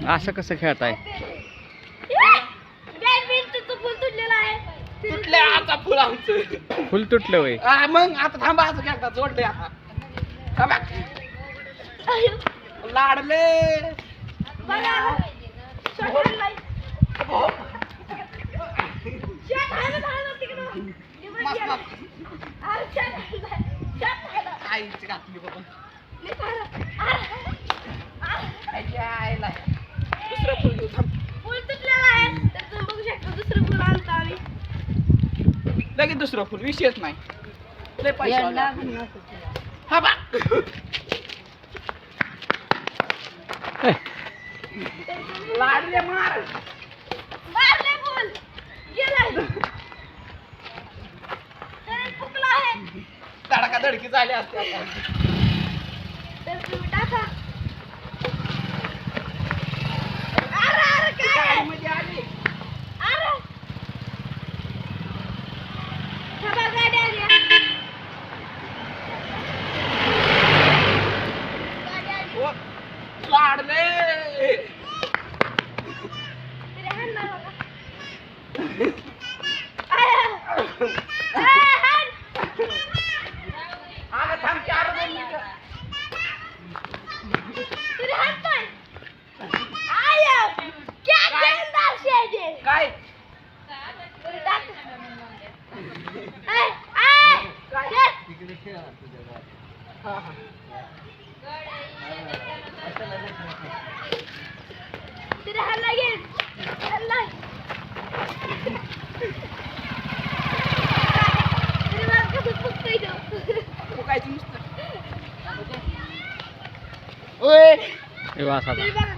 असं कसं खेळताय? तुटल्या आता फुल आमचं फुल तुटलं वय. मग आता थांबा असं खेळता जोडले आता थांबा लाडले आईची घातली बाबा दुसरं फुल घेऊ थांब लगेच दुसरं फुल विषयच नाही लय पैसे हा बा लाडले मार धडका धडकी झाली असते गाडीमध्ये आली ओ, लाडले आलं थांब 4 मिनिटं काय फुकायचं नुसतं ओय हे वास आता.